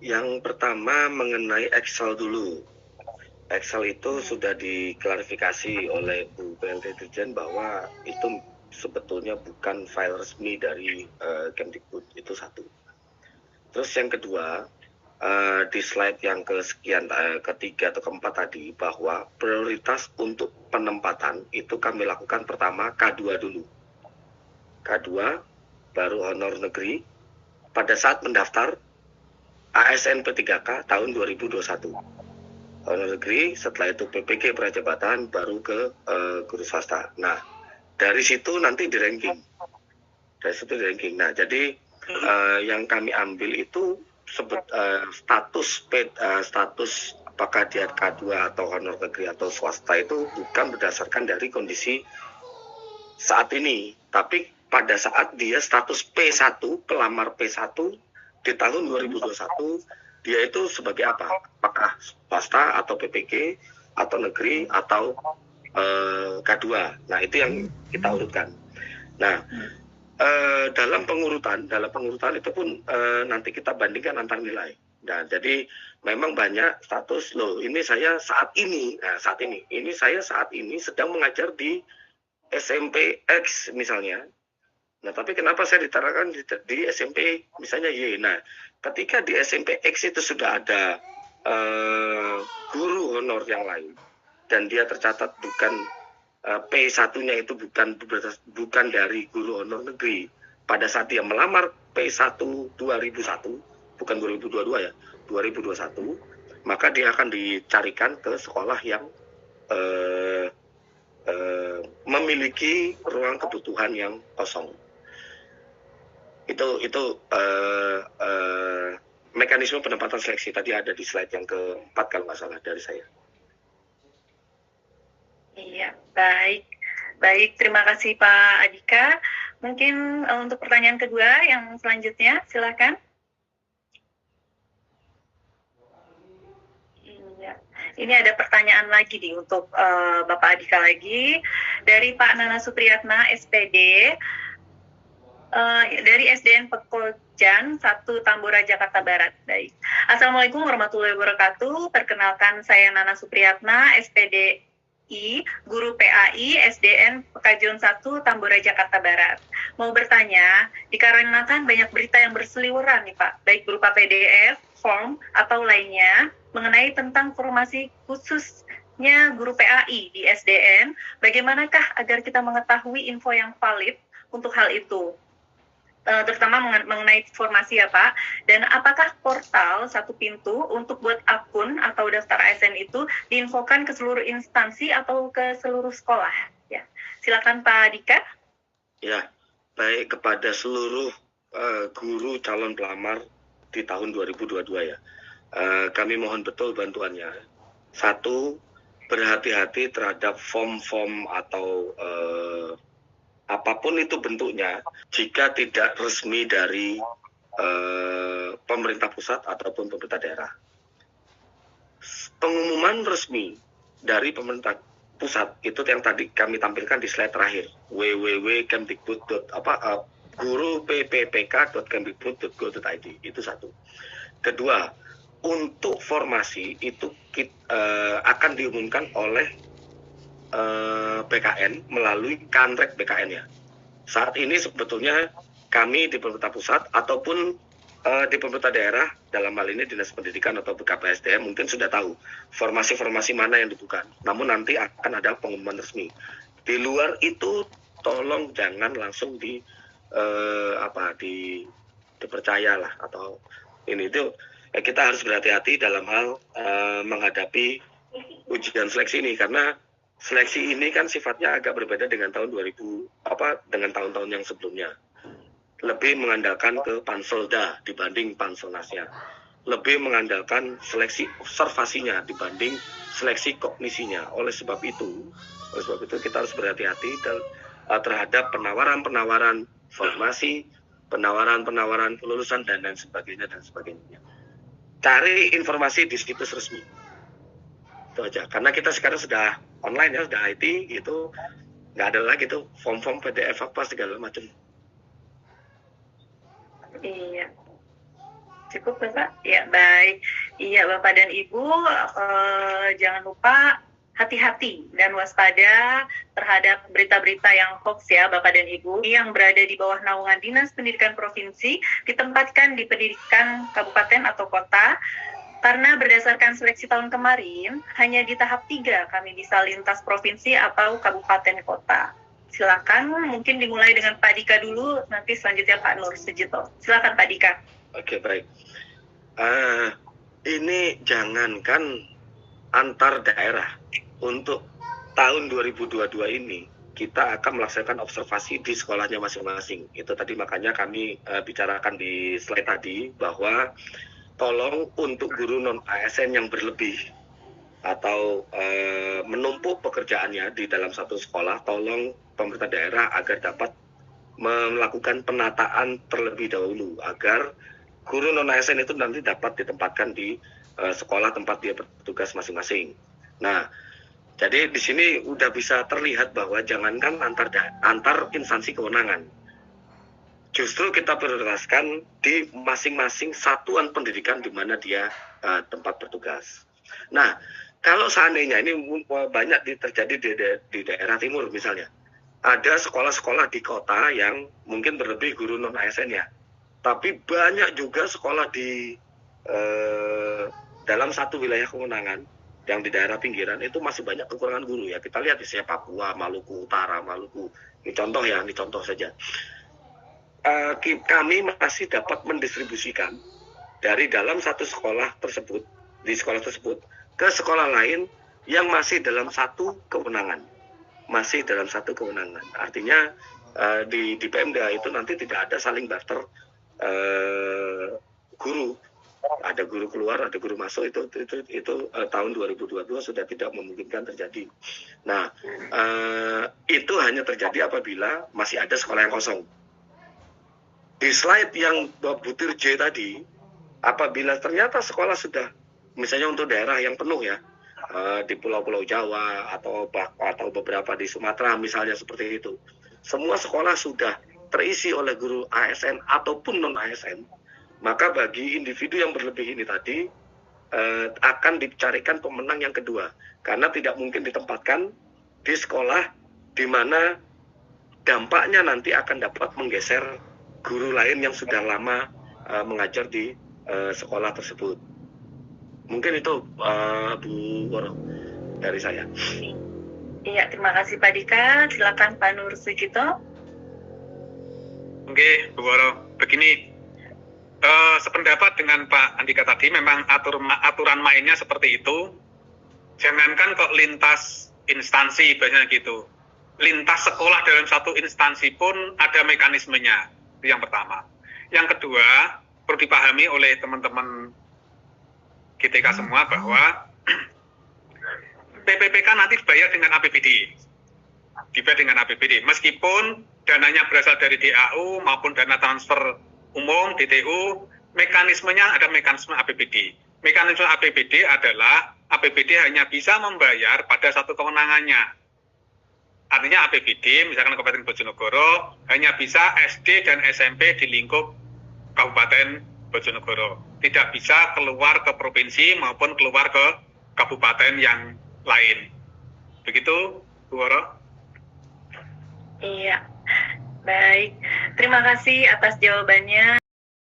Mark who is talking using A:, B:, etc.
A: Yang pertama mengenai Excel dulu. Excel itu sudah diklarifikasi oleh Bu PLT Dirjen bahwa itu sebetulnya bukan file resmi dari Kemdikbud, itu satu. Terus yang kedua, di slide yang ketiga atau keempat tadi, bahwa prioritas untuk penempatan itu kami lakukan pertama K2 dulu. K2 baru honor negeri pada saat mendaftar ASN P3K tahun 2021. Honor negeri, setelah itu PPG prajabatan, baru ke guru swasta. Nah, dari situ nanti di ranking. Nah, jadi yang kami ambil itu status apakah dia K2 atau honor negeri atau swasta itu bukan berdasarkan dari kondisi saat ini, tapi pada saat dia status P1, pelamar P1 di tahun 2021, dia itu sebagai apa? Apakah swasta atau PPG atau negeri atau K2. Nah, itu yang kita urutkan. Nah, dalam pengurutan itu pun nanti kita bandingkan antar nilai. Nah, jadi memang banyak status loh. Ini saya saat ini sedang mengajar di SMP X misalnya. Nah, tapi kenapa saya ditarakan di SMP misalnya Y? Nah, ketika di SMP X itu sudah ada guru honor yang lain dan dia tercatat bukan P1-nya itu bukan dari guru honor negeri. Pada saat dia melamar P1 2001, bukan 2022 ya, 2021, maka dia akan dicarikan ke sekolah yang memiliki ruang kebutuhan yang kosong. Itu mekanisme penempatan seleksi tadi ada di slide yang keempat kalau nggak salah dari saya.
B: Iya, baik. Terima kasih Pak Adika. Mungkin untuk pertanyaan kedua yang selanjutnya, silakan. Iya, ini ada pertanyaan lagi nih untuk Bapak Adika lagi dari Pak Nana Supriyatna, SPD. Dari SDN Pekojan 1 Tambora Jakarta Barat. Baik. Assalamualaikum warahmatullahi wabarakatuh. Perkenalkan saya Nana Supriyatna, SPD Guru PAI SDN Pekajon 1 Tambora Jakarta Barat. Mau bertanya, dikarenakan banyak berita yang berseliweran nih Pak, baik berupa PDF, form atau lainnya mengenai tentang formasi khususnya guru PAI di SDN, bagaimanakah agar kita mengetahui info yang valid untuk hal itu? Terutama mengenai informasi ya Pak, dan apakah portal satu pintu untuk buat akun atau daftar ASN itu diinfokan ke seluruh instansi atau ke seluruh sekolah? Ya, silakan Pak Dika.
A: Ya, baik kepada seluruh guru calon pelamar di tahun 2022 ya. Kami mohon betul bantuannya. Satu, berhati-hati terhadap form-form atau apapun itu bentuknya, jika tidak resmi dari pemerintah pusat ataupun pemerintah daerah. Pengumuman resmi dari pemerintah pusat itu yang tadi kami tampilkan di slide terakhir, guru.pppk.kemdikbud.go.id, itu satu. Kedua, untuk formasi itu akan diumumkan oleh BKN melalui Kanrek BKN ya. Saat ini sebetulnya kami di pemerintah pusat ataupun di pemerintah daerah, dalam hal ini Dinas Pendidikan atau BKPSDM mungkin sudah tahu formasi-formasi mana yang dibuka. Namun nanti akan ada pengumuman resmi. Di luar itu tolong jangan langsung dipercayalah atau ini itu kita harus berhati-hati dalam hal menghadapi ujian seleksi ini, karena seleksi ini kan sifatnya agak berbeda dengan tahun 2000 dengan tahun-tahun yang sebelumnya. Lebih mengandalkan ke Panselda dibanding Panselnasnya. Lebih mengandalkan seleksi observasinya dibanding seleksi kognisinya. Oleh sebab itu kita harus berhati-hati terhadap penawaran-penawaran formasi, penawaran-penawaran kelulusan dan lain sebagainya. Cari informasi di situs resmi. Itu aja. Karena kita sekarang sudah online ya, sudah IT gitu, nggak ada lagi tuh form-form PDF apa segala macam.
B: Iya. Cukup Bapak? Ya, baik. Iya Bapak dan Ibu, jangan lupa hati-hati dan waspada terhadap berita-berita yang hoax ya Bapak dan Ibu yang berada di bawah naungan Dinas Pendidikan Provinsi, ditempatkan di pendidikan kabupaten atau kota, karena berdasarkan seleksi tahun kemarin, hanya di tahap 3 kami bisa lintas provinsi atau kabupaten kota. Silakan, mungkin dimulai dengan Pak Dika dulu, nanti selanjutnya Pak Nur Sejito. Silakan Pak Dika.
A: Oke, baik. Ini jangankan antar daerah, untuk tahun 2022 ini kita akan melaksanakan observasi di sekolahnya masing-masing. Itu tadi makanya kami bicarakan di slide tadi bahwa tolong untuk guru non-ASN yang berlebih atau menumpuk pekerjaannya di dalam satu sekolah, tolong pemerintah daerah agar dapat melakukan penataan terlebih dahulu agar guru non-ASN itu nanti dapat ditempatkan di sekolah tempat dia bertugas masing-masing. Nah, jadi di sini udah bisa terlihat bahwa jangankan antar instansi kewenangan, justru kita prioritaskan di masing-masing satuan pendidikan di mana dia tempat bertugas. Nah, kalau seandainya ini banyak terjadi di daerah timur misalnya, ada sekolah-sekolah di kota yang mungkin berlebih guru non-ASN ya, tapi banyak juga sekolah di dalam satu wilayah kewenangan yang di daerah pinggiran itu masih banyak kekurangan guru ya. Kita lihat di Papua, Maluku Utara, Maluku. Ini contoh saja. Kami masih dapat mendistribusikan dari dalam satu sekolah tersebut, di sekolah tersebut, ke sekolah lain yang masih dalam satu kewenangan. Artinya di PMDA itu nanti tidak ada saling barter guru. Ada guru keluar, ada guru masuk, itu tahun 2022 sudah tidak memungkinkan terjadi. Nah, itu hanya terjadi apabila masih ada sekolah yang kosong. Di slide yang butir J tadi, apabila ternyata sekolah sudah, misalnya untuk daerah yang penuh ya, di pulau-pulau Jawa atau beberapa di Sumatera misalnya seperti itu, semua sekolah sudah terisi oleh guru ASN ataupun non-ASN, maka bagi individu yang berlebih ini tadi akan dicarikan pemenang yang kedua, karena tidak mungkin ditempatkan di sekolah di mana dampaknya nanti akan dapat menggeser guru lain yang sudah lama mengajar di sekolah tersebut. Mungkin itu Bu Woro dari saya.
B: Iya, terima kasih Pak Dika. Silakan Pak Nur Sujito.
C: Oke, Bu Woro. Begini, sependapat dengan Pak Andika tadi, memang aturan mainnya seperti itu. Jangankan kok lintas instansi, biasanya gitu. Lintas sekolah dalam satu instansi pun ada mekanismenya. Itu yang pertama. Yang kedua, perlu dipahami oleh teman-teman GTK semua bahwa PPPK nanti dibayar dengan APBD. Meskipun dananya berasal dari DAU maupun dana transfer umum, DTU, mekanismenya ada mekanisme APBD. Mekanisme APBD adalah APBD hanya bisa membayar pada satu kewenangannya. Artinya APBD, misalkan Kabupaten Bojonegoro, hanya bisa SD dan SMP di lingkup Kabupaten Bojonegoro. Tidak bisa keluar ke provinsi maupun keluar ke kabupaten yang lain. Begitu, Bu Woro?
B: Iya, baik. Terima kasih atas jawabannya.